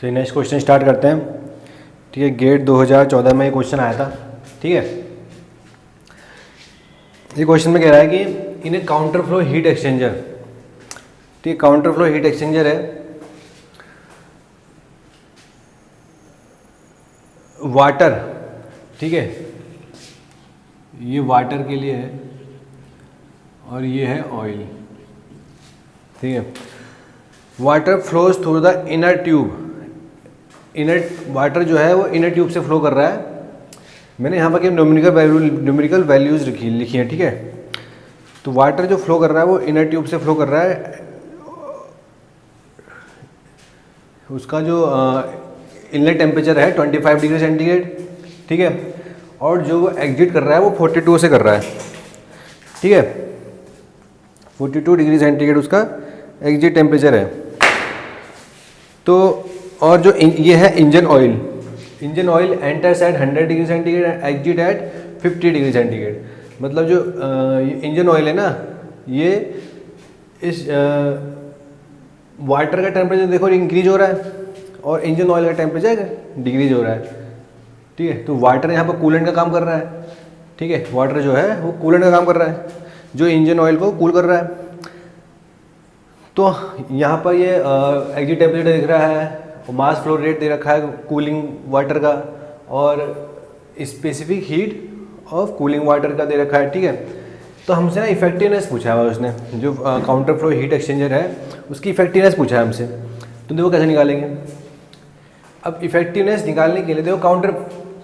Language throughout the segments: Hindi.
तो नेक्स्ट क्वेश्चन स्टार्ट करते हैं। ठीक है, गेट 2014 में ये क्वेश्चन आया था। ठीक है, ये क्वेश्चन में कह रहा है कि in a counter flow heat exchanger, ठीक है, काउंटर फ्लो हीट एक्सचेंजर है, वाटर, ठीक है, ये वाटर के लिए है और ये है ऑयल। ठीक है, water flows through the inner tube, inner water जो है वो इनर ट्यूब से फ्लो कर रहा है। मैंने यहाँ पर न्यूमेरिकल वैल्यूज़ लिखी हैं। ठीक है, तो वाटर जो फ्लो कर रहा है वो इनर ट्यूब से फ्लो कर रहा है। उसका जो इनलेट टेम्परेचर है 25 डिग्री सेंटीग्रेड। ठीक है, और जो वो एग्जिट कर रहा है वो 42 से कर रहा है। ठीक है, 42 डिग्री सेंटीग्रेड उसका एग्जिट टेम्परेचर है। तो और जो ये है engine oil, engine oil enters at 100 degree centigrade, exit at 50 degree centigrade. मतलब जो इंजन ऑयल है ना, ये इस वाटर का टेम्परेचर देखो इंक्रीज हो रहा है और इंजन ऑयल का टेम्परेचर डिक्रीज हो रहा है। ठीक है, तो वाटर यहाँ पर कूलेंट का काम कर रहा है। ठीक है, वाटर जो है वो कूलेंट का काम कर रहा है जो इंजन ऑयल को कूल कर रहा है। तो यहाँ पर ये एग्जिट टेम्परेचर दिख रहा है और मास फ्लो रेट दे रखा है कूलिंग वाटर का और specific heat of cooling water का दे रखा है। ठीक है, तो हमसे ना इफेक्टिवनेस पूछा हुआ उसने, जो काउंटर फ्लो हीट एक्सचेंजर है उसकी इफेक्टिवनेस पूछा है हमसे। तो देखो कैसे निकालेंगे। अब इफेक्टिवनेस निकालने के लिए देखो काउंटर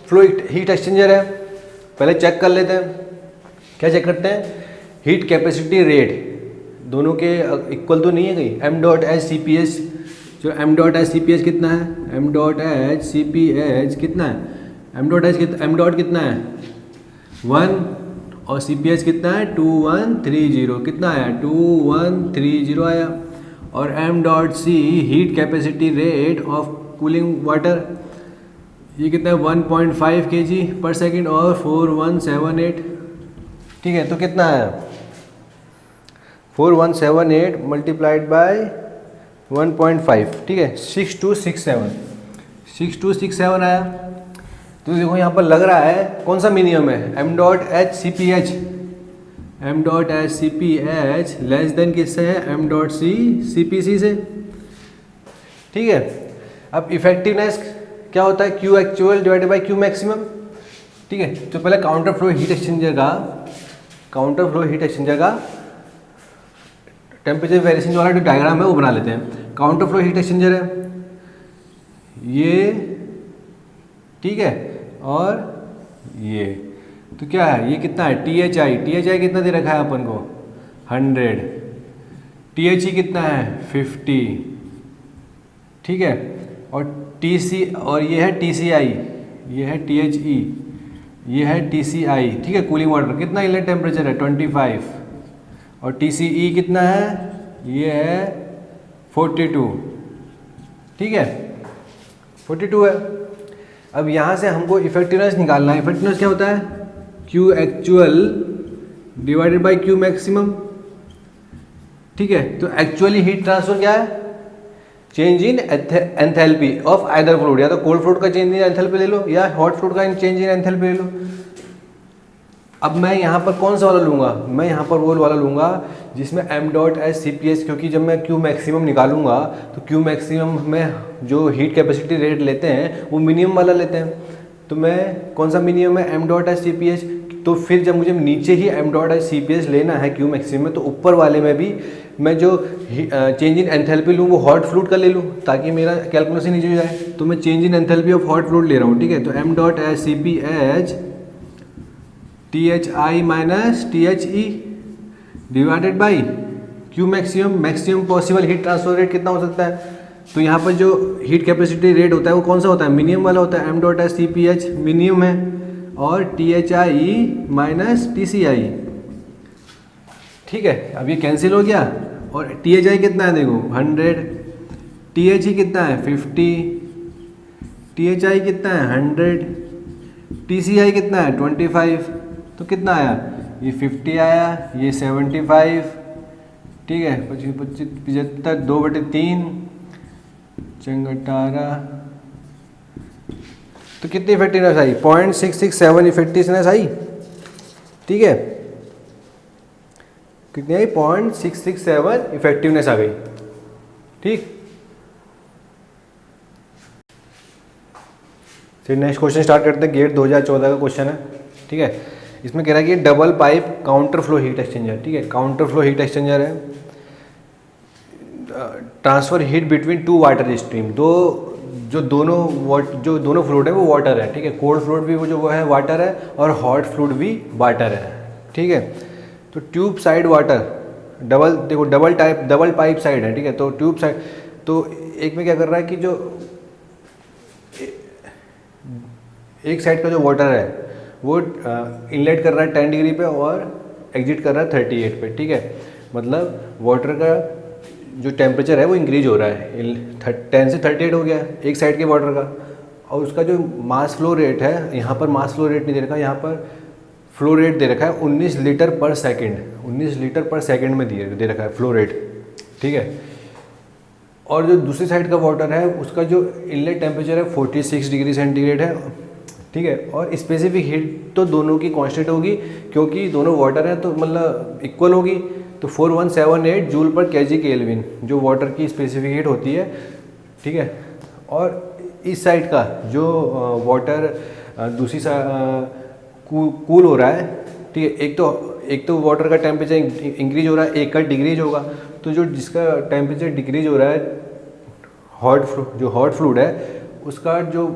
फ्लो हीट एक्सचेंजर है, पहले चेक कर लेते हैं। क्या चेक करते हैं? हीट कैपेसिटी रेट दोनों के इक्वल तो नहीं है कहीं। M dot H C P H, जो M dot H C P H कितना है, M dot H C P H कितना है, एम डॉट कितना है 1 और सी पी एच कितना है 2130, कितना आया 2130 आया। और M dot C heat capacity rate of cooling water, ये कितना है 1.5 kg पर सेकेंड और 4178। ठीक है, तो कितना आया 4178 मल्टीप्लाइड बाय 1.5। ठीक है, 6267 आया। तो देखो यहाँ पर लग रहा है कौन सा मिनिमम है, M dot H C P H, M dot H C P H less than किससे है, M dot C C P C से। ठीक है, अब इफेक्टिवनेस क्या होता है, Q actual divided by Q maximum. ठीक है, तो पहले काउंटर फ्लो हीट एक्सचेंजर का टेम्परेचर वेरिएशन वाला जो डायग्राम है वो बना लेते हैं। काउंटर फ्लो हीट एक्सचेंजर है ये, ठीक है, और ये तो क्या है, ये कितना है टी एच आई कितना दे रखा है अपन को 100, टी एच ई कितना है 50। ठीक है, और टी सी, और ये है टी सी आई, ये है टी एच ई, ये है टी सी आई। ठीक है, कूलिंग वाटर कितना इनलेट टेम्परेचर है 25 और टी सी ई कितना है, ये है 42। ठीक है, 42 है। अब यहाँ से हमको इफेक्टिवनेस निकालना है। इफेक्टिवनेस क्या होता है, Q actual divided by Q maximum. ठीक है, तो एक्चुअली हीट ट्रांसफर क्या है, change in enthalpy of either fluid, या तो कोल्ड फ्लूइड का चेंज इन एंथैल्पी ले लो या हॉट फ्लूइड का चेंज इन एंथैल्पी ले लो। अब मैं यहाँ पर कौन सा वाला लूँगा, मैं यहाँ पर वो वाला लूँगा जिसमें M dot H C P H, क्योंकि जब मैं क्यू मैक्सिमम निकालूंगा तो क्यू मैक्सिमम में जो हीट कैपेसिटी रेट लेते हैं वो मिनिमम वाला लेते हैं। तो मैं कौन सा मिनिमम है, M dot H C P H. तो फिर जब मुझे नीचे ही M dot H C P H लेना है क्यू मैक्सिमम में, तो ऊपर वाले में भी मैं जो चेंज इन एंथैल्पी लूँ वो हॉट फ्लूइड का ले लूँ ताकि मेरा कैलकुलेशन नीचे हो जाए। तो मैं change in enthalpy of hot fluid ले रहा हूँ। ठीक है, तो M dot H C P H T H I minus T H E divided by Q maximum possible heat transfer rate कितना हो सकता है। तो यहाँ पर जो हीट कैपेसिटी रेट होता है वो कौन सा होता है, मिनिमम वाला होता है। M dot H C P H minimum है और T H I minus T C I. ठीक है, अब ये कैंसिल हो गया और टी एच आई कितना है देखो 100, टी एच ई कितना है 50, टी एच आई कितना है 100, टी सी आई कितना है 25। तो कितना आया, ये 50 आया, ये 75। ठीक है, 25 75 2/3 चंगटारा। तो कितनी इफेक्टिवनेस आई? 0.667 इफेक्टिवनेस आई। ठीक है, कितनी आई? 0.667 इफेक्टिवनेस आ गई। ठीक, फिर नेक्स्ट क्वेश्चन स्टार्ट करते हैं। गेट 2014 का क्वेश्चन है। ठीक है, इसमें कह रहा है कि double pipe counter flow heat exchanger. ठीक है, काउंटर फ्लो हीट एक्सचेंजर है, transfer heat between two water stream. जो दोनों फ्लूइड है वो वाटर है। ठीक है, कोल्ड फ्लूइड भी वो है वाटर है, और हॉट फ्लूइड भी वाटर है। ठीक है, तो tube side water double pipe side है। ठीक है, तो ट्यूब साइड, तो एक में क्या कर रहा है कि जो एक साइड का जो वाटर है वो इनलेट कर रहा है 10 डिग्री पे और एग्जिट कर रहा है 38 पे। ठीक है, मतलब वाटर का जो टेम्परेचर है वो इंक्रीज हो रहा है, 10 से 38 हो गया एक साइड के वाटर का। और उसका जो मास फ्लो रेट है, यहाँ पर मास फ्लो रेट नहीं दे रखा, यहाँ पर फ्लो रेट दे रखा है 19 लीटर पर सेकेंड। 19 लीटर पर सेकेंड में दे रखा है फ्लो रेट। ठीक है, और जो दूसरी साइड का वाटर है उसका जो इनलेट टेम्परेचर है 46 डिग्री सेंटीग्रेड है। ठीक है, और स्पेसिफिक हीट तो दोनों की कांस्टेंट होगी, क्योंकि दोनों वाटर हैं तो मतलब इक्वल होगी। तो 4178 जूल पर केजी केल्विन जो वाटर की स्पेसिफिक हीट होती है। ठीक है, और इस साइड का जो वाटर दूसरी कूल हो रहा है। ठीक है, एक तो वाटर का टेम्परेचर इंक्रीज हो रहा है, एक का डिक्रीज होगा। तो जो जिसका टेम्परेचर डिक्रीज हो रहा है, जो हॉट फ्लूइड है उसका जो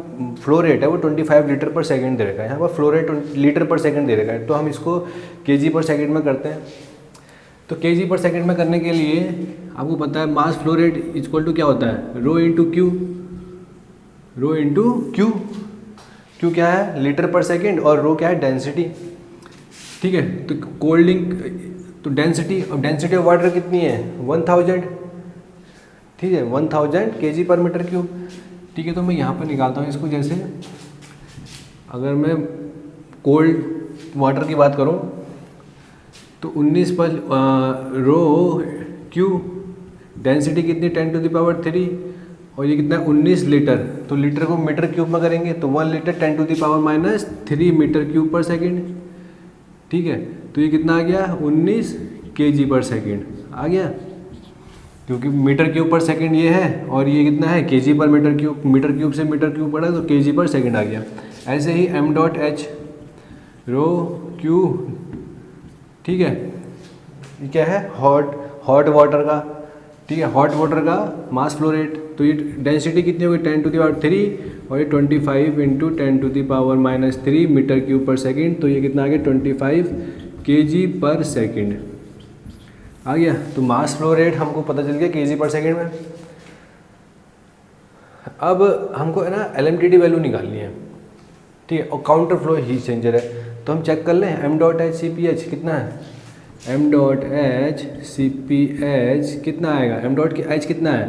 फ्लो रेट है वो 25 लीटर पर सेकंड दे रखा है। यहाँ पर फ्लो रेट लीटर पर सेकंड दे रखा है, तो हम इसको केजी पर सेकंड में करते हैं। तो केजी पर सेकंड में करने के लिए आपको पता है mass flow rate equal to क्या होता है? Rho into Q. क्यू क्या है? लीटर पर सेकंड, और रो क्या है? डेंसिटी। ठीक है, तो कोल्डिंग, तो डेंसिटी ऑफ वाटर कितनी है? 1000। ठीक है, 1000 केजी पर मीटर क्यूब। ठीक है, तो मैं यहाँ पर निकालता हूँ इसको। जैसे अगर मैं कोल्ड वाटर की बात करूँ तो 19 पर रो क्यू, डेंसिटी कितनी? 10⁻³ और ये कितना है? 19 लीटर। तो लीटर को मीटर क्यूब में करेंगे तो 1 लीटर 10⁻³ मीटर क्यूब पर सेकेंड। ठीक है, तो ये कितना आ गया? 19 केजी पर सेकेंड आ गया, क्योंकि मीटर क्यूब पर सेकंड ये है और ये कितना है? केजी पर मीटर क्यूब। मीटर क्यूब से मीटर क्यूब पड़ा तो केजी पर सेकंड आ गया। ऐसे ही m.h रो क्यू। ठीक है, ये क्या है? हॉट वाटर का। ठीक है, हॉट वाटर का मास फ्लो रेट। तो ये डेंसिटी कितनी होगी? 10⁻³ और ये 25 इंटू 10⁻³ मीटर क्यूब पर सेकेंड। तो ये कितना आ गया? 25 केजी पर सेकेंड आ गया। तो मास फ्लो रेट हमको पता चल गया केजी पर सेकेंड में। अब हमको है ना LMTD वैल्यू निकालनी है। ठीक है, और काउंटर फ्लो हीट एक्सचेंजर है, तो हम चेक कर लें m.h CPH कितना है? m.h CPH कितना आएगा? m.h कितना है?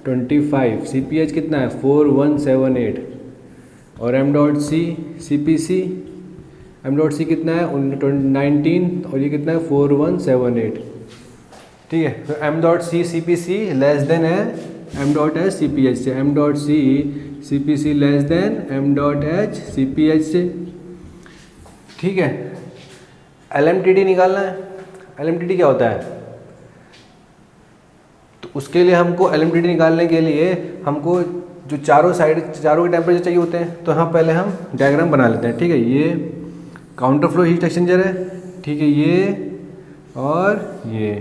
25। CPH कितना है? 4178। और m.c CPC m.c कितना है? 19। और ये कितना है? 4178। ठीक है, तो m.c CPC लेस देन है m.h CPH से। m.c CPC less than m.h CPH से। ठीक है, LMTD निकालना है। LMTD क्या होता है? तो उसके लिए हमको LMTD निकालने के लिए हमको जो चारों के टेम्परेचर चाहिए होते हैं। तो हम पहले डायग्राम बना लेते हैं। ठीक है, ये काउंटर फ्लो हीट एक्सचेंजर है। ठीक है, ये और ये,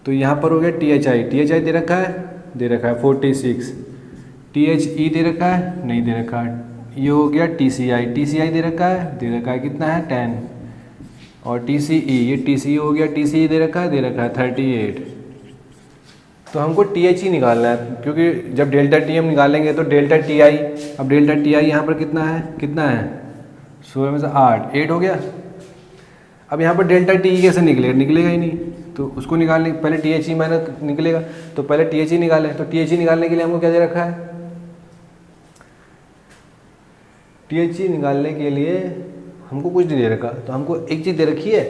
तो यहाँ पर हो गया THI दे रखा है 46। THE दे रखा है? नहीं दे रखा है। ये हो गया TCI दे रखा है कितना है? 10। और TCE, ये TCE हो गया, TCE दे रखा है 38। तो हमको THE निकालना है, क्योंकि जब ΔT हम निकालेंगे तो ΔTI, अब ΔTI यहाँ पर कितना है? 16 में से 8 हो गया। अब यहाँ पर ΔTE कैसे निकलेगा ही नहीं, तो उसको निकालने पहले THE मैंने निकलेगा, तो पहले THE निकालें। तो THE निकालने के लिए हमको क्या दे रखा है? THE निकालने के लिए हमको कुछ नहीं दे रखा, तो हमको एक चीज़ दे रखी है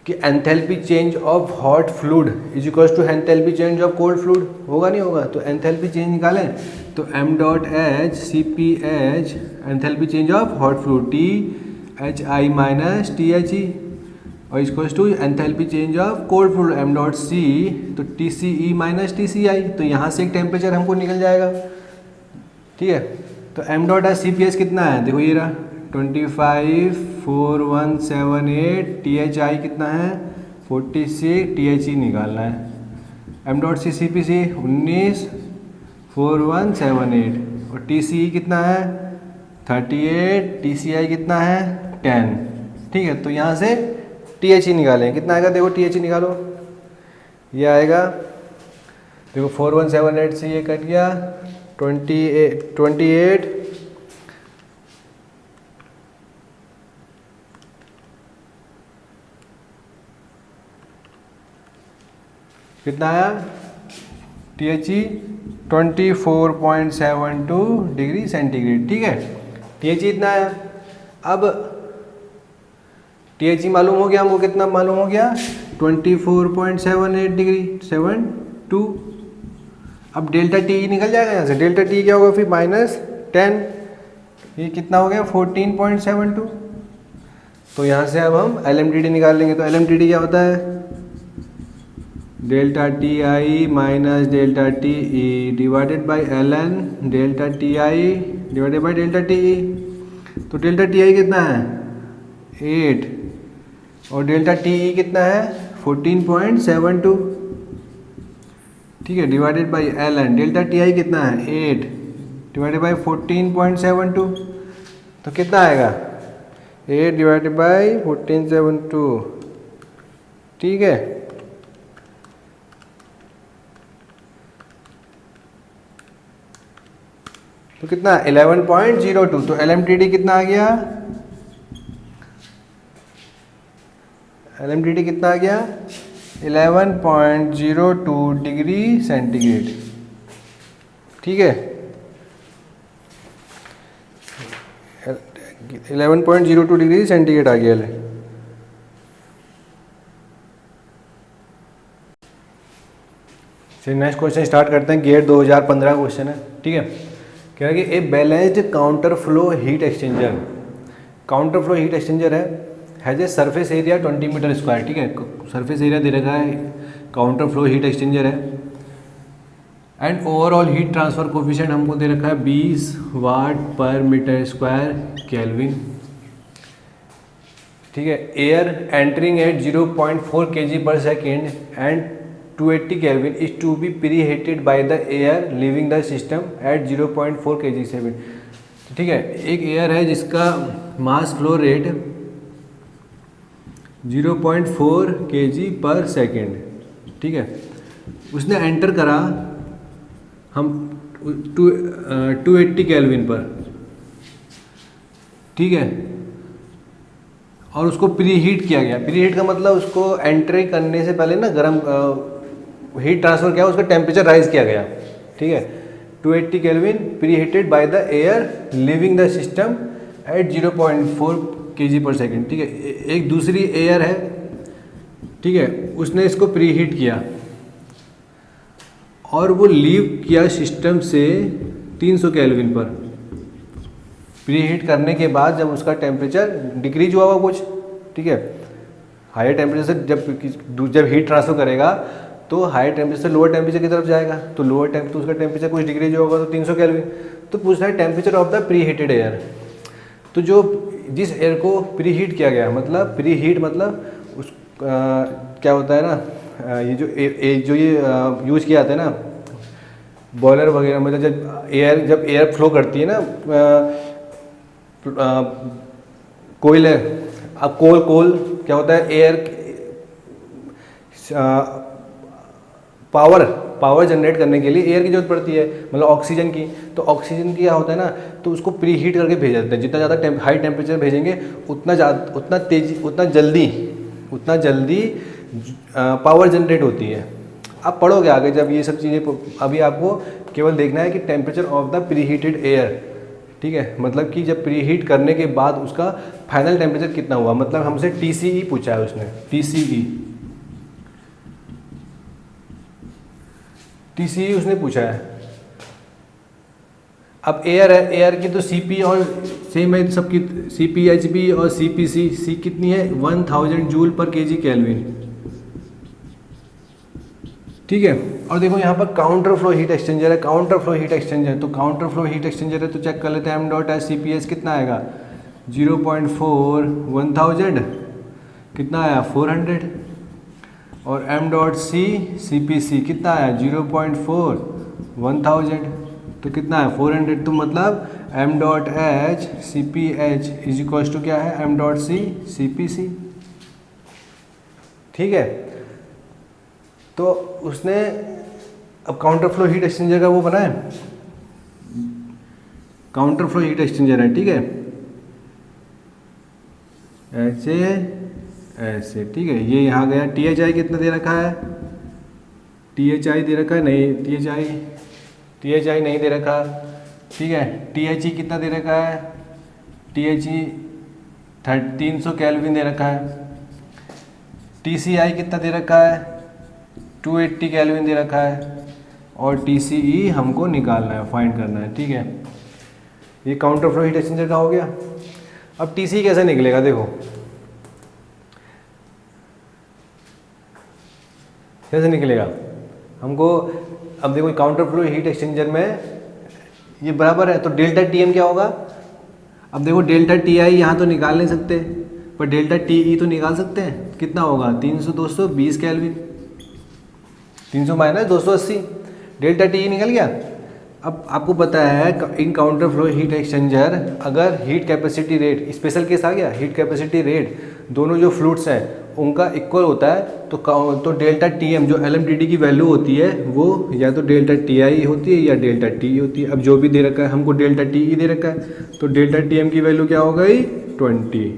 कि enthalpy change of hot fluid is equals to enthalpy change of cold fluid, होगा नहीं होगा? तो एंथैल्पी चेंज निकालें तो m dot H C P H enthalpy change of hot fluid T H I minus T H E और equals to enthalpy change of cold fluid m dot C तो T C E minus T C I, तो यहाँ से एक टेम्परेचर हमको निकल जाएगा। ठीक है, तो m dot H C P H कितना है, देखो ये रहा 254178, टी एच आई कितना है 46, टी एच ई निकालना है। m dot C C P C 194178 और टी सी ई कितना है 38, टी सी आई कितना है 10। ठीक है, तो यहाँ से टी एच ई निकालें, कितना आएगा देखो, टी एच ई निकालो, ये आएगा देखो 4178 से ये कट गया 28 कितना आया टी एच ई 24.72 डिग्री सेंटीग्रेड। ठीक है, टी एच ई इतना आया। अब टी एच ई मालूम हो गया हमको, कितना मालूम हो गया 24.78 डिग्री 72। अब डेल्टा टी निकल जाएगा यहाँ से, डेल्टा टी क्या होगा फिर -10, ये कितना हो गया 14.72। तो यहाँ से अब हम एल एम टी डी निकाल लेंगे। तो एल एम टी डी क्या होता है, delta T I minus delta T E divided by L N delta T I divided by delta T E. तो डेल्टा टी आई कितना है 8 और डेल्टा टी ई कितना है 14.72। ठीक है, divided by L N delta T I कितना है 8 डिवाइडेड बाई 14.72, तो कितना आएगा 8 डिवाइडेड बाई 14.72। ठीक है, तो कितना 11.02। तो एल एम टी डी कितना आ गया, एल एम टी डी कितना आ गया 11.02 डिग्री सेंटीग्रेड। ठीक है, 11.02 डिग्री सेंटीग्रेड आ गया। चलिए नेक्स्ट क्वेश्चन स्टार्ट करते हैं। गेट 2015 क्वेश्चन है। ठीक है, कह रहा है कि a balanced counter flow heat exchanger, counter flow heat exchanger has a surface area 20 metre square. ठीक है, सरफेस एरिया दे रखा है, काउंटर फ्लो हीट एक्सचेंजर है and overall heat transfer coefficient हमको दे रखा है 20 वाट पर मीटर स्क्वायर केल्विन। ठीक है, एयर एंटरिंग एट 0.4 kg पर second and 280 Kelvin is to be preheated by the air leaving the system at 0.4 kg से। ठीक है, एक एयर है जिसका मास फ्लो रेट 0.4 kg पर सेकेंड। ठीक है, उसने एंटर करा हम 280 Kelvin पर। ठीक है, और उसको प्री हीट किया गया। प्री हीट का मतलब उसको एंट्री करने से पहले ना गर्म हीट ट्रांसफर किया, उसका टेम्परेचर राइज किया गया। ठीक है, 280 Kelvin pre heated by the air living the system eight 0.4 kg पर सेकेंड। ठीक है, एक दूसरी एयर है, ठीक है, उसने इसको प्री हीट किया और वो लीव किया सिस्टम से 300 Kelvin पर। प्री हीट करने के बाद जब उसका टेम्परेचर डिक्रीज हुआ कुछ, ठीक है, हायर टेम्परेचर से जब हीट ट्रांसफर करेगा तो हायर टेम्परेचर से लोअर टेम्परेचर की तरफ जाएगा, तो लोअर टेम्परेचर तो उसका टेम्परेचर कुछ डिक्रीज होगा तो 300 Kelvin। तो पूछ रहा है temperature of the pre heated air. तो जो जिस एयर को प्री हीट किया गया, मतलब प्री हीट मतलब उस क्या होता है ना, ये जो ये यूज़ किया जाता है ना बॉयलर वगैरह, मतलब जब एयर फ्लो करती है ना, कोयल है, अब कोल क्या होता है, एयर पावर जनरेट करने के लिए एयर की जरूरत पड़ती है, मतलब ऑक्सीजन की। तो ऑक्सीजन की क्या होता है ना, तो उसको प्री हीट करके भेजा जाता है। जितना ज़्यादा हाई टेम्परेचर भेजेंगे उतना जल्दी पावर जनरेट होती है। आप पढ़ोगे आगे जब ये सब चीज़ें, अभी आपको केवल देखना है कि temperature of the pre heated air ठीक है, मतलब कि जब प्री हीट करने के बाद उसका फाइनल टेम्परेचर कितना हुआ, मतलब हमसे TCE पूछा है उसने, TCE उसने पूछा है। अब एयर है, एयर की तो CP और सेम है सबकी, CPHB और CPC, C कितनी है 1000 जूल पर kg केल्विन, ठीक है। और देखो यहाँ पर काउंटर फ्लो हीट एक्सचेंजर है, काउंटर फ्लो हीट एक्सचेंजर, तो काउंटर फ्लो हीट एक्सचेंजर है तो चेक कर लेते हैं m डॉट एच CPS कितना आएगा 0.4 1000 कितना आया 400, और m डॉट C CPC कितना आया 0.4 1000 तो कितना है 400, तो मतलब m dot H CPH is equals to क्या है m डॉट C CPC, ठीक है। तो उसने अब काउंटर फ्लो हीट एक्सचेंजर का वो बना है, काउंटर फ्लो हीट एक्सचेंजर है, ठीक है, ऐसे ऐसे, ठीक है। ये यहाँ गया, THI कितना दे रखा है, THI दे रखा है नहीं, THI नहीं दे रखा, ठीक है। THE कितना दे रखा है, THE 300 केल्विन दे रखा है। TCI कितना दे रखा है 280 केल्विन दे रखा है, और TCE हमको निकालना है, फाइंड करना है, ठीक है। ये काउंटर फ्लो हीट एक्सचेंजर का हो गया। अब TCE कैसे निकलेगा, देखो कैसे निकलेगा हमको। अब देखो काउंटर फ्लो हीट एक्सचेंजर में ये बराबर है, तो डेल्टा TM क्या होगा। अब देखो डेल्टा TI यहाँ तो निकाल नहीं सकते, पर डेल्टा TE तो निकाल सकते हैं। कितना होगा 300 220 केल्विन, 300 माइनस 280, डेल्टा TE निकल गया। अब आपको पता है in counter flow heat exchanger अगर heat capacity rate, special case आ गया, हीट कैपेसिटी रेट दोनों जो फ्लूइड्स हैं उनका इक्वल होता है, तो डेल्टा TM जो LMTD की वैल्यू होती है वो या तो डेल्टा TI होती है या डेल्टा TE होती है। अब जो भी दे रखा है, हमको डेल्टा TE दे रखा है, तो डेल्टा TM की वैल्यू क्या हो गई 20।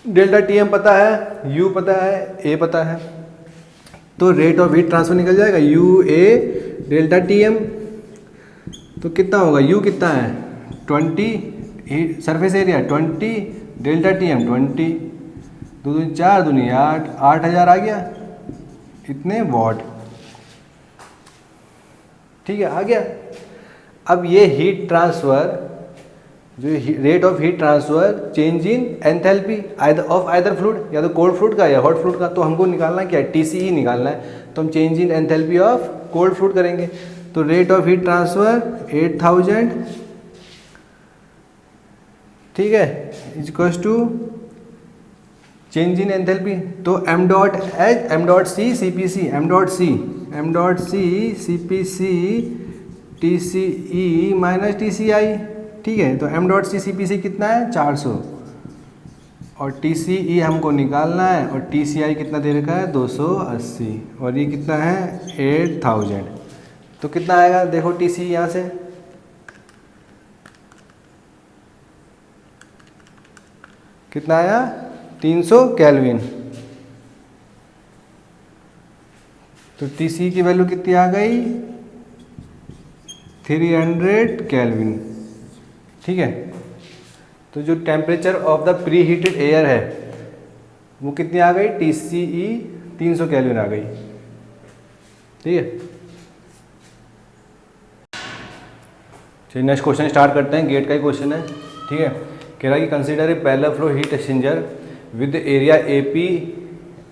डेल्टा TM पता है, U पता है, A पता है, तो रेट ऑफ हीट ट्रांसफर निकल जाएगा UA डेल्टा TM। तो कितना होगा, U कितना है 20, सरफेस एरिया 20, डेल्टा TM 20, 2 दूनी 4 दूनी 8, 8000 आ गया, इतने वॉट, ठीक है, आ गया। अब ये हीट ट्रांसफ़र जो rate of heat transfer change in enthalpy of either fluid, या तो कोल्ड फ्लूइड का या हॉट फ्लूइड का, तो हमको निकालना क्या है TCE निकालना है, तो हम change in enthalpy of cold fluid करेंगे। तो रेट ऑफ हीट ट्रांसफर 8000, ठीक है, is equals to change in enthalpy, तो m dot H m dot C CPC m dot C CPC TCE minus TCI, ठीक है। तो m डॉट C CPC कितना है 400, और TCE हमको निकालना है, और TCI कितना दे रखा है 280, और ये कितना है 8000। तो कितना आएगा देखो TCE यहाँ से, कितना आया 300 केल्विन। तो TCE की वैल्यू कितनी आ गई 300 केल्विन, ठीक है। तो जो temperature of the pre heated air है वो कितनी आ गई TCE 300 केल्विन आ गई, ठीक है। चलिए नेक्स्ट क्वेश्चन स्टार्ट करते हैं, गेट का ही क्वेश्चन है, ठीक है। कह रहा है कि consider a parallel flow heat exchanger with area AP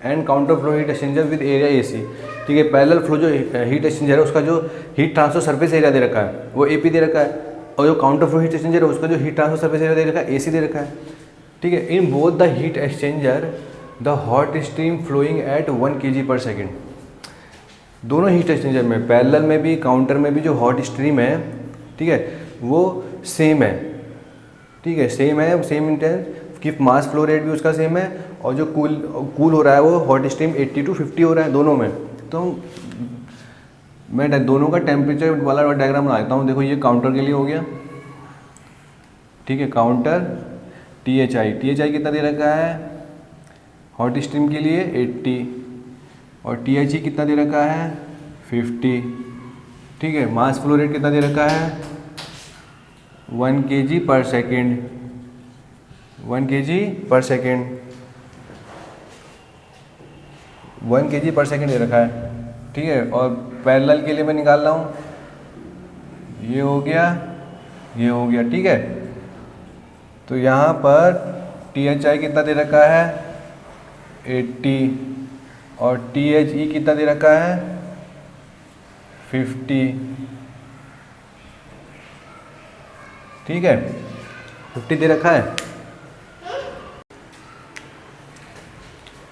and counter flow heat exchanger with area AC, ठीक है। पैरेलल फ्लो जो हीट एक्सचेंजर है उसका जो हीट ट्रांसफर सरफेस एरिया दे रखा है वो AP दे रखा है, और जो काउंटर फ्लो हीट एक्सचेंजर है उसका जो हीट ट्रांसफर सरफेस एरिया दे रखा है AC दे रखा है, ठीक है। In both the heat exchanger the hot stream flowing at 1 kg पर सेकेंड। दोनों हीट एक्सचेंजर में, पैरेलल में भी काउंटर में भी जो हॉट स्ट्रीम है, ठीक है, वो सेम है, ठीक है, सेम है, सेम इंटेंस की मास फ्लो रेट भी उसका सेम है, और जो कूल हो रहा है वो हॉट स्ट्रीम 80 to 50 हो रहा है दोनों में। तो मैं दोनों का टेम्परेचर वाला डायग्राम बना देता हूँ। देखो ये काउंटर के लिए हो गया, ठीक है, काउंटर THI कितना दे रखा है हॉट स्ट्रीम के लिए 80, और THE कितना दे रखा है 50, ठीक है। मास फ्लो रेट कितना दे रखा है 1 kg पर सेकेंड, 1 kg पर सेकेंड, 1 kg पर सेकेंड दे रखा है, ठीक है। और पैरेलल के लिए मैं निकाल रहा हूँ, ये हो गया, ये हो गया, ठीक है। तो यहाँ पर THI कितना दे रखा है 80 और THE कितना दे रखा है 50, ठीक है, 50 दे रखा है,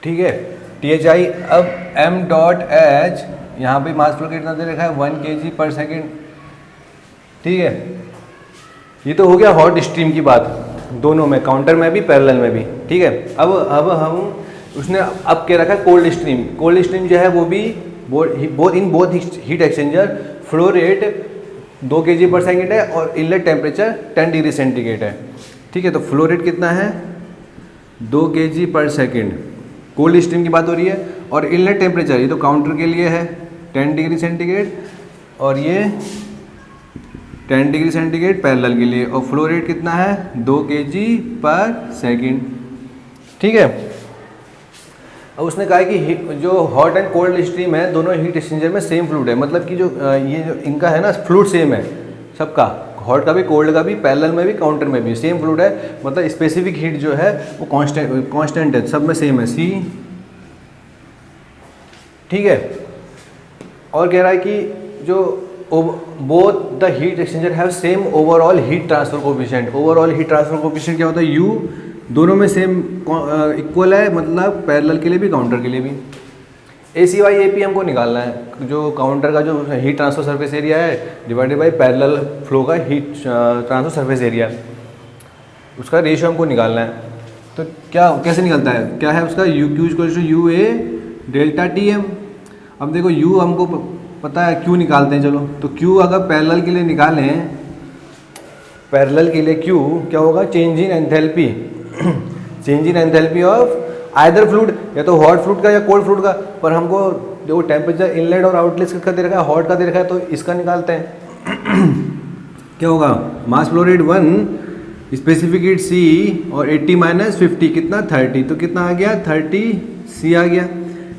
ठीक है। THI अब m.h यहाँ पे मास फ्लो कितना दे रखा है 1 kg पर सेकेंड, ठीक है। ये तो हो गया हॉट स्ट्रीम की बात, दोनों में, काउंटर में भी पैरेलल में भी, ठीक है। अब हम उसने अब क्या रखा है कोल्ड स्ट्रीम। कोल्ड स्ट्रीम जो है वो भी in both heat exchanger flow rate 2 kg पर सेकेंड है और इनलेट टेम्परेचर 10 डिग्री सेंटीग्रेड है, ठीक है। तो फ्लो रेट कितना है 2 kg पर सेकेंड, कोल्ड स्ट्रीम की बात हो रही है। और इनलेट टेम्परेचर ये तो काउंटर के लिए है 10 डिग्री सेंटीग्रेड और ये 10 डिग्री सेंटीग्रेड पैरेलल के लिए, और फ्लो रेट कितना है 2 kg पर सेकेंड, ठीक है। अब उसने कहा कि जो हॉट एंड कोल्ड स्ट्रीम है दोनों हीट एक्सचेंजर में सेम फ्लूइड है, मतलब कि जो ये जो इनका है ना फ्लूइड सेम है सबका, हॉट का भी कोल्ड का भी, पैरेलल में भी काउंटर में भी सेम फ्लूइड है, मतलब स्पेसिफिक हीट जो है वो कांस्टेंट है, सब में सेम है C, ठीक है। और कह रहा है कि जो both the heat exchanger have same overall heat transfer coefficient. Overall heat transfer coefficient क्या होता है U, दोनों में सेम इक्वल है, मतलब पैरेलल के लिए भी काउंटर के लिए भी। ACY/AP हमको निकालना है, जो काउंटर का जो हीट ट्रांसफर सरफेस एरिया है डिवाइडेड बाय पैरेलल फ्लो का हीट ट्रांसफर सरफेस एरिया, उसका रेशियो हमको निकालना है। तो क्या कैसे निकलता है, क्या है उसका UQ=UA डेल्टा TM। अब देखो U हमको पता है, Q निकालते हैं, चलो। तो Q अगर पैरेलल के लिए निकालें, पैरेलल के लिए Q क्या होगा, change in enthalpy, change in enthalpy of either fluid, या तो हॉट फ्लूइड का या कोल्ड फ्लूइड का। पर हमको देखो टेम्परेचर इनलेट और आउटलेट का दे रखा है, हॉट का दे रखा है, तो इसका निकालते हैं। क्या होगा, मास flow rate 1, specific heat C और 80 - 50 कितना 30, तो कितना आ गया 30 C आ गया।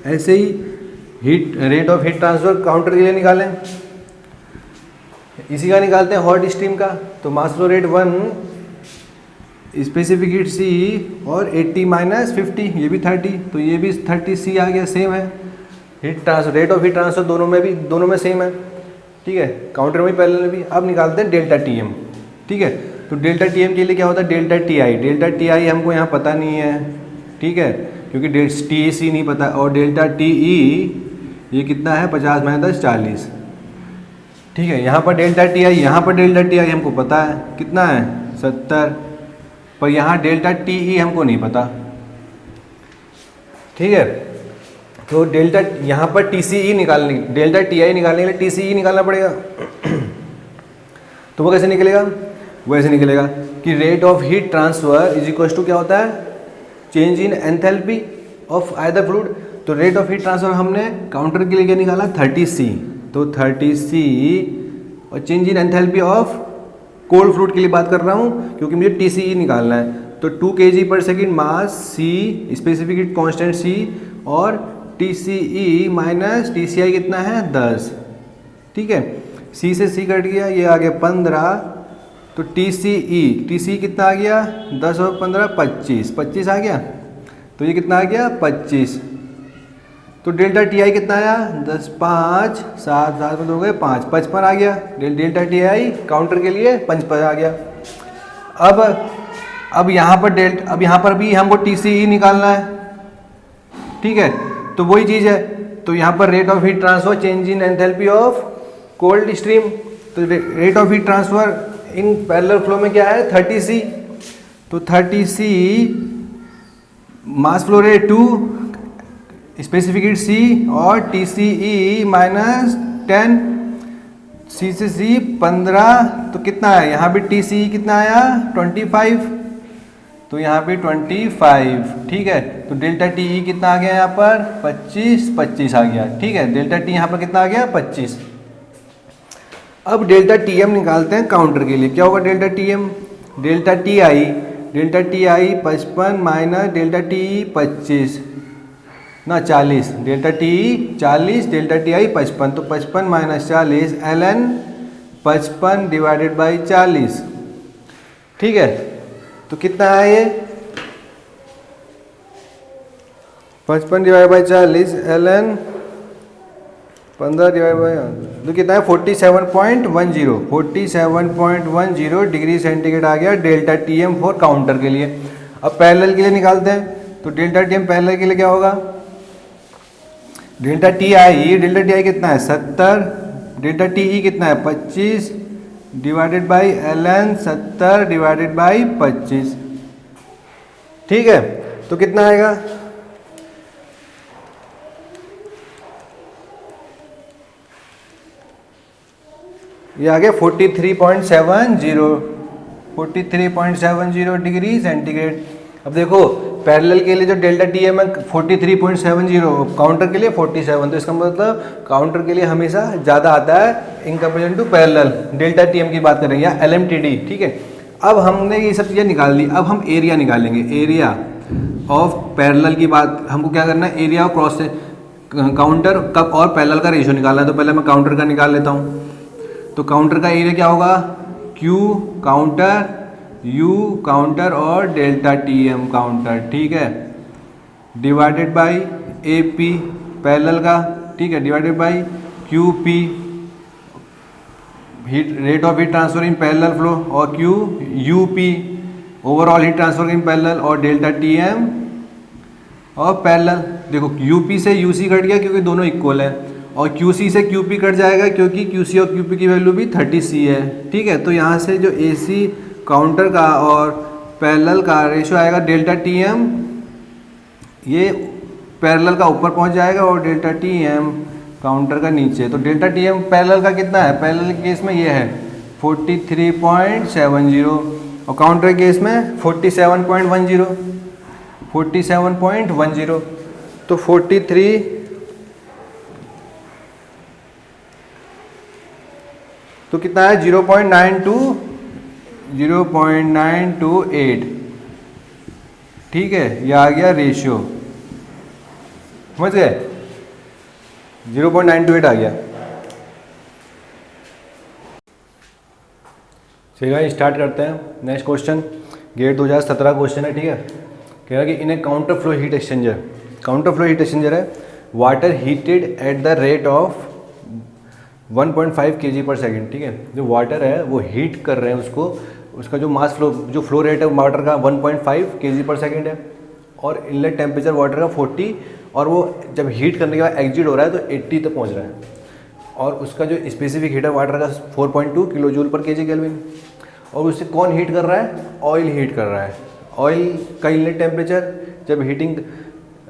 ऐसे ही heat rate of heat transfer counter के लिए निकालें, इसी का निकालते हैं हॉट स्ट्रीम का। तो मास flow rate 1, specific heat C और 80 - 50, ये भी 30, तो ये भी 30 C आ गया, सेम है। Heat transfer, rate of heat transfer दोनों में सेम है, ठीक है, काउंटर में पैरेलल में भी। अब निकालते हैं डेल्टा TM, ठीक है। तो डेल्टा TM के लिए क्या होता है डेल्टा TI। डेल्टा TI हमको यहाँ पता नहीं है, ठीक है, क्योंकि TC नहीं पता। और डेल्टा TE ये कितना है 50 - 10 40, ठीक है। यहाँ पर डेल्टा TI, यहाँ पर डेल्टा TI हमको पता है कितना है 70, पर यहाँ डेल्टा TE हमको नहीं पता, ठीक है। तो डेल्टा यहाँ पर TCE निकालने, डेल्टा TI निकालने के लिए TCE निकालना पड़ेगा। तो वो कैसे निकलेगा, वो ऐसे निकलेगा कि rate of heat transfer is equal to क्या होता है, change in enthalpy of either fluid. तो रेट ऑफ हीट ट्रांसफर हमने काउंटर के लिए क्या निकाला 30 C, तो 30 C, और change in enthalpy of cold fluid के लिए बात कर रहा हूँ क्योंकि मुझे TCE निकालना है। तो 2 kg पर second mass C, specific heat constant C, और TCE - TCI कितना है 10, ठीक है। C से C कट गया, ये आ गया 15, तो TCE कितना आ गया 10 और 15 25 आ गया, तो ये कितना आ गया 25। तो डेल्टा TI कितना आया 10 5 7 7 में हो गए 5 55 आ गया। डेल्टा TI काउंटर के लिए 55 आ गया। अब यहाँ पर भी हमको TCE निकालना है, ठीक है। तो वही चीज़ है, तो यहाँ पर rate of heat transfer change in enthalpy of cold stream. तो rate of heat transfer in parallel flow में क्या है 30 C, तो 30 C mass flow rate 2, specific heat C और TCE - 10, C से C 15, तो कितना है यहाँ पे TCE कितना आया 25, तो यहाँ पे 25, ठीक है। तो डेल्टा TE कितना आ गया यहाँ पर 25 आ गया, ठीक है। डेल्टा T यहाँ पर कितना आ गया 25। अब डेल्टा टी एम निकालते हैं काउंटर के लिए। क्या होगा delta T M? Delta T I 55 minus delta T 25 ना 40, delta T 40, delta T I 55, तो 55 minus 40 L N 55 divided by 40। ठीक है, तो कितना है ये 55 divide by 40 L N 15 divide by, तो कितना है 47.10 डिग्री सेंटीग्रेड आ गया delta T M for counter के लिए। अब पैरेलल के लिए निकालते हैं, तो डेल्टा टी एम पैरेलल के लिए क्या होगा? डेल्टा टी आई कितना है 70, डेल्टा टी ई कितना है 25 divided by L N 70 divided by 25। ठीक है, तो कितना आएगा? ये आ गया 43.70 डिग्री सेंटीग्रेड। अब देखो पैरेलल के लिए जो डेल्टा टी एम है 43.70, काउंटर के लिए 47, तो इसका मतलब काउंटर के लिए हमेशा ज़्यादा आता है in comparison to parallel. Delta T M की बात करेंगे या एल एम टी डी। ठीक है, अब हमने ये सब चीज़ें निकाल ली, अब हम एरिया निकालेंगे। एरिया ऑफ पैरेलल की बात हमको क्या करना है, एरिया ऑफ क्रॉस से काउंटर का और पैरेलल का रेशियो निकालना है। तो पहले मैं काउंटर का निकाल लेता हूँ। तो काउंटर का एरिया क्या होगा? Q काउंटर, U काउंटर और डेल्टा टी एम काउंटर। ठीक है, डिवाइडेड बाई AP पैरेलल का। ठीक है, divided by QP heat rate of heat transfer in parallel flow, और UP overall heat transfer in parallel, और डेल्टा टी एम और पैरेलल। देखो UP से UC कट गया क्योंकि दोनों इक्वल है, और QC से QP कट जाएगा क्योंकि QC और QP की वैल्यू भी 30C है। ठीक है, तो यहाँ से जो AC काउंटर का और पैरेलल का रेशियो आएगा डेल्टा टी एम, ये पैरेलल का ऊपर पहुँच जाएगा और डेल्टा टी एम काउंटर का नीचे। तो डेल्टा टी एम पैरेलल का कितना है? पैरेलल के केस में ये है 43.70 और काउंटर के केस में 47.10। तो 43 तो कितना है 0.928। ठीक है, ये आ गया रेशियो, समझ गए? 0.928 आ गया। चलिए स्टार्ट करते हैं नेक्स्ट क्वेश्चन। गेट 2017 क्वेश्चन है। ठीक है, कह रहा है कि in a counter flow heat exchanger, counter flow heat exchanger है, water heated at the rate of 1.5 kg पर सेकेंड। ठीक है, जो वाटर है वो हीट कर रहे हैं उसको, उसका जो मास फ्लो जो फ्लो रेट है वाटर का 1.5 kg पर सेकेंड है, और इनलेट टेम्परेचर वाटर का 40, और वो जब हीट करने के बाद एग्जिट हो रहा है तो 80 तक पहुंच रहा है, और उसका जो स्पेसिफिक हीट है वाटर का 4.2 किलो जूल पर kg केल्विन। और उससे कौन हीट कर रहा है? ऑयल हीट कर रहा है। ऑयल का इनलेट टेम्परेचर जब हीटिंग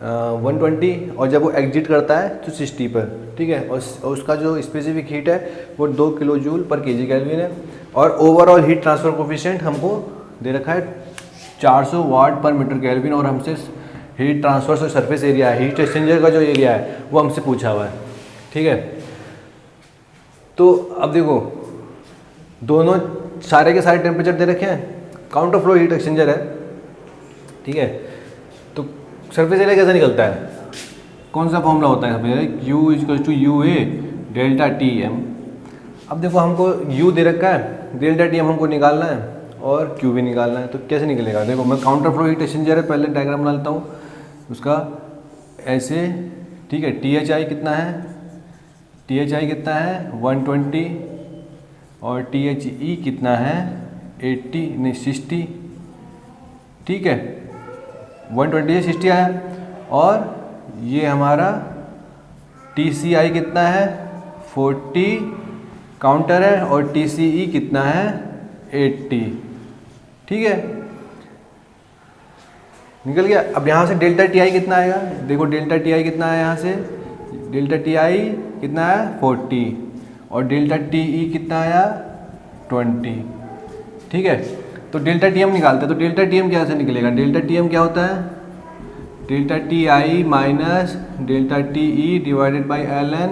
120 और जब वो एग्जिट करता है तो 60 पर। ठीक है, और उसका जो स्पेसिफिक हीट है वो 2 किलो जूल पर kg केल्विन है, और ओवरऑल हीट ट्रांसफर कोफिशिएंट हमको दे रखा है 400 वाट पर मीटर केल्विन, और हमसे हीट ट्रांसफर से सरफेस एरिया है, हीट एक्सचेंजर का जो एरिया है वो हमसे पूछा हुआ है। ठीक है, तो अब देखो दोनों सारे के सारे टेम्परेचर दे रखे हैं, काउंटर फ्लो हीट एक्सचेंजर है। ठीक है, तो सरफेस एरिया कैसे निकलता है? कौन सा फॉर्मूला होता है? Q = UA delta T M. अब देखो हमको U दे रखा है, डेल्टा टी एम हमको निकालना है और Q भी निकालना है, तो कैसे निकलेगा? देखो मैं काउंटर फ्लो हीट एक्सचेंजर है, पहले डायग्राम बना लेता हूँ उसका ऐसे। ठीक है, THI कितना है? THI कितना है 120, और THE कितना है 80 नहीं 60। ठीक है, 120 से 60 आया, और ये हमारा TCI कितना है 40 काउंटर है, और TCE कितना है 80। ठीक है, निकल गया। अब यहाँ से डेल्टा TI कितना आएगा? देखो डेल्टा TI कितना है, यहाँ से डेल्टा TI कितना है 40, और डेल्टा TE कितना आया 20। ठीक है, तो डेल्टा TM निकालते हैं। तो डेल्टा TM कैसे निकलेगा? डेल्टा TM क्या होता है? Delta TI minus delta TE divided by ln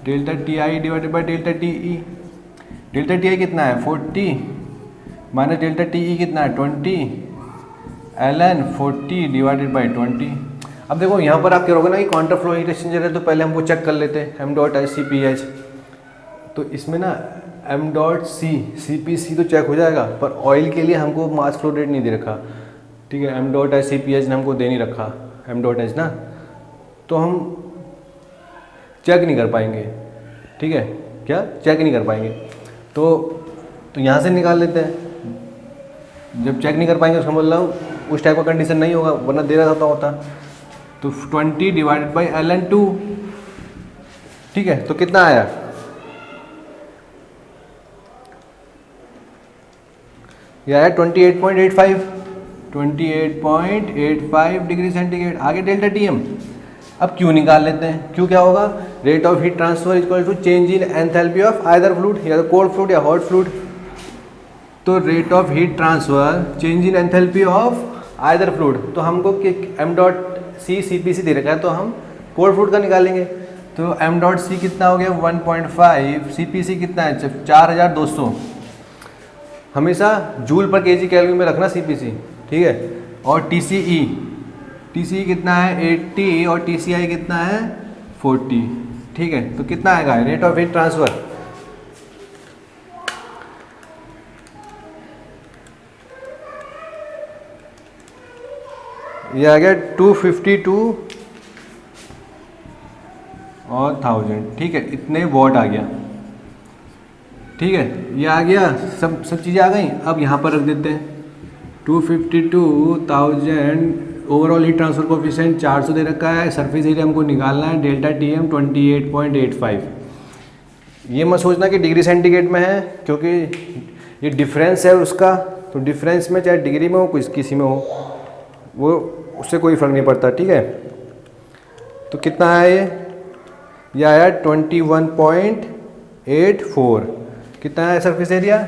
delta TI divided by delta TE। Delta T I कितना है 40 माइनस डेल्टा टी ई कितना है 20 ln 40 डिवाइडेड बाई 20। अब देखो यहाँ पर आप क्या होगा ना कि काउंटर फ्लो हीट एक्सचेंजर है, तो पहले हम वो चेक कर लेते हैं M dot H C P H. तो इसमें ना M dot C P C तो चेक हो जाएगा, पर ऑयल के लिए हमको मास फ्लो रेट नहीं दे रखा, ठीक है। M dot H C P H ने हमको दे नहीं रखा एम डॉट एच ना, तो हम चेक नहीं कर पाएंगे, ठीक है, क्या चेक नहीं कर पाएंगे। तो यहाँ से निकाल लेते हैं, जब चेक नहीं कर पाएंगे उसका बोल रहा हूँ उस टाइप का कंडीशन नहीं होगा, वरना दे रहा होता। तो 20 डिवाइडेड बाई ln 2, ठीक है। तो कितना आया, यह आया 28.85 डिग्री सेंटीग्रेड। आगे डेल्टा टी एम, अब क्यू निकाल लेते हैं। क्यू क्या होगा, rate of heat transfer equal to change in enthalpy of either fluid, या तो कोल्ड फ्लूइड या हॉट फ्लूइड। तो rate of heat transfer change in enthalpy of either fluid, तो हमको M dot C C P C दे रखा है, तो हम कोल्ड फ्लूइड का निकालेंगे। तो एम डॉट सी कितना हो गया 1.5, सी पी सी कितना है 4200। हमेशा जूल पर केजी कैलोरी में रखना सी पी सी, ठीक है। और टी सी ई कितना है 80 और टी सी आई कितना है 40, ठीक है। तो कितना आएगा रेट ऑफ हीट ट्रांसफर, ये आ गया 252 और 1000, ठीक है। इतने वॉट आ गया, ठीक है, ये आ गया, सब चीज़ें आ गई। अब यहाँ पर रख देते हैं 252,000 ओवरऑल हीट ट्रांसफर कोफिशिएंट 400 दे रखा है। सरफेस एरिया हमको निकालना है, डेल्टा टी एम 28.85। ये मत सोचना कि डिग्री सेंटीग्रेड में है, क्योंकि ये डिफरेंस है उसका, तो डिफरेंस में चाहे डिग्री में हो किसी में हो, वो उससे कोई फ़र्क नहीं पड़ता, ठीक है। तो कितना है ये आया 21.84। कितना है सरफेस एरिया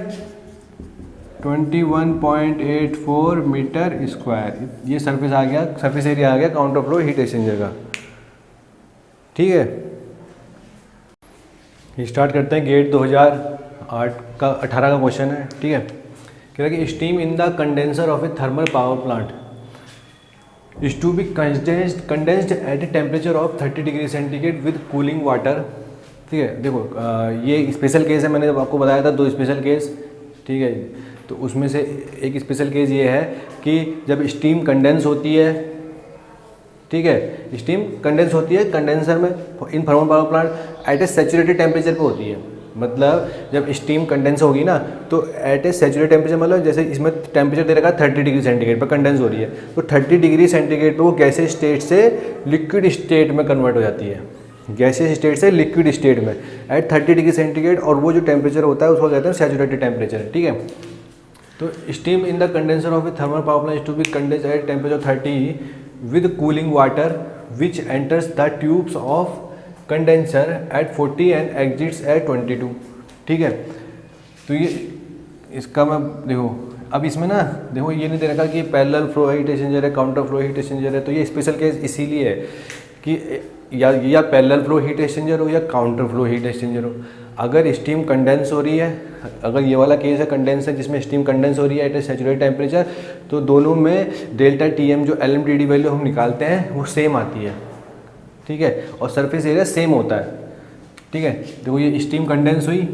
21.84 मीटर स्क्वायर। ये सरफेस आ गया, सरफेस एरिया आ गया काउंटर फ्लो हीट एक्सचेंजर का, ठीक है। स्टार्ट करते हैं। गेट 2008 का 18 का क्वेश्चन है, ठीक है। कह रहा है कि steam in the condenser of a thermal power plant is to be condensed at a temperature of 30 degree centigrade with cooling water, ठीक है। देखो ये स्पेशल केस है, मैंने जब आपको बताया था 2 स्पेशल केस, ठीक है। तो उसमें से एक स्पेशल केस ये है कि जब स्टीम कंडेंस होती है, ठीक है, स्टीम कंडेंस होती है कंडेंसर में in thermal power plant at A saturated temperature पे होती है। मतलब जब स्टीम कंडेंस होगी ना, तो एट ए सैचुरेटेड टेम्परेचर, मतलब जैसे इसमें टेम्परेचर दे रखा है 30 डिग्री सेंटीग्रेड पर कंडेंस हो रही है, तो 30 डिग्री सेंटीग्रेड पर वो गैसेस स्टेट से लिक्विड स्टेट में कन्वर्ट हो जाती है, गैसेस स्टेट से लिक्विड स्टेट में एट 30 डिग्री सेंटीग्रेड। और वो जो टेम्परेचर होता है उसको कहते हैं सैचुरेटेड टेम्परेचर, ठीक है। तो steam in the condenser of a thermal power plant to be condense at temperature 30 with cooling water which enters the tubes of condenser at 40 and exits at 22, ठीक है। तो ये इसका मैं देखो, अब इसमें ना देखो ये नहीं दे रखा कि पैरेलल फ्लो हीट एक्सचेंजर है, काउंटर फ्लो हीट एक्सचेंजर है। तो ये स्पेशल केस इसीलिए है कि या पैरेलल फ्लो हीट एक्सचेंजर हो या काउंटर फ्लो हीट एक्सचेंजर हो। अगर स्टीम कंडेंस हो रही है, अगर ये वाला केस है कंडेंस है जिसमें स्टीम कंडेंस हो रही है एट ए सैचुरेटेड टेम्परेचर, तो दोनों में डेल्टा टी एम जो LMTD वैल्यू हम निकालते हैं वो सेम आती है, ठीक है। और सरफेस एरिया सेम होता है, ठीक है। देखो ये स्टीम कंडेंस हुई,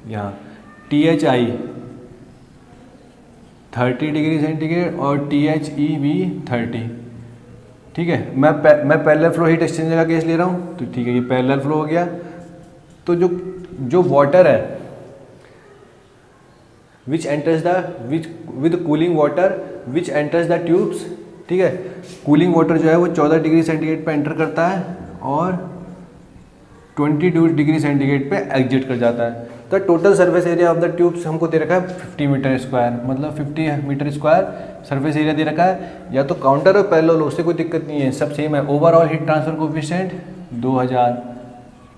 यहाँ THI 30 डिग्री सेंटीग्रेड और THE भी 30, ठीक है। मैं पैरेलल फ्लो हीट एक्सचेंजर का केस ले रहा हूँ, तो ठीक है, ये पैरेलल फ्लो हो गया। तो जो वाटर है विच enters the with cooling water which enters the tubes, ठीक है। कूलिंग वाटर जो है वो 14 डिग्री सेंटीग्रेड पे एंटर करता है और 22 डिग्री सेंटीग्रेड पे एग्जिट कर जाता है। तो total surface area of the tubes हमको दे रखा है 50 मीटर स्क्वायर, मतलब 50 मीटर स्क्वायर सरफेस एरिया दे रखा है। या तो काउंटर और पैरेलल उससे कोई दिक्कत नहीं है, सब सेम है। ओवरऑल हीट ट्रांसफर कोफिशिएंट 2000,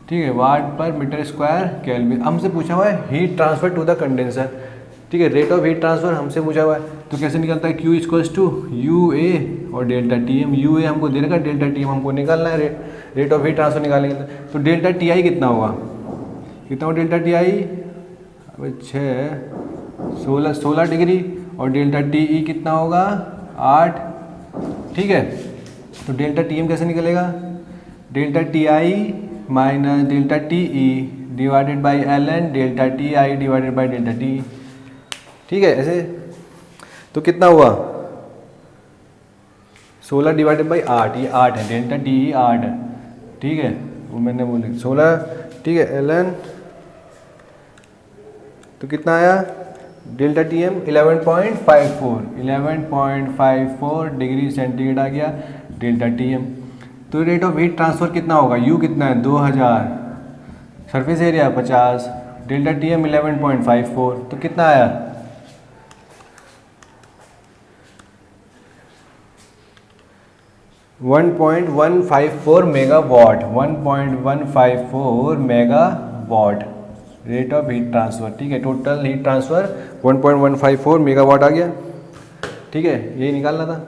ठीक है, वाट पर मीटर स्क्वायर केल्विन। हमसे पूछा हुआ है heat transfer to the condenser, ठीक है। रेट ऑफ हीट ट्रांसफर हमसे पूछा हुआ है, तो कैसे निकलता है Q इक्वल्स टू UA और डेल्टा TM। UA हमको दे रखा है, डेल्टा TM हमको निकालना है, रेट ऑफ हीट ट्रांसफर निकालेंगे। तो डेल्टा TI कितना होगा, कितना होगा डेल्टा TI 6 16 डिग्री, और डेल्टा टी ई कितना होगा 8, ठीक है। तो डेल्टा टी एम कैसे निकलेगा, delta T I minus delta T E divided by L N delta T I divided by delta T, ठीक है ऐसे। तो कितना हुआ 16 डिवाइडेड बाई 8, ये 8 है, डेल्टा टी ई 8 है, ठीक है, वो मैंने बोली 16, ठीक है, एल एन तो कितना आया delta T M 11.54 degree centigrade आ गया डेल्टा टी एम। तो रेट ऑफ हीट ट्रांसफ़र कितना होगा, यू कितना है 2000, surface area 50, delta T M 11.54, तो कितना आया 1.154 megawatt, 1.154 megawatt rate of heat transfer, ठीक है। टोटल हीट ट्रांसफ़र 1.154 मेगावाट आ गया, ठीक है, यही निकालना था।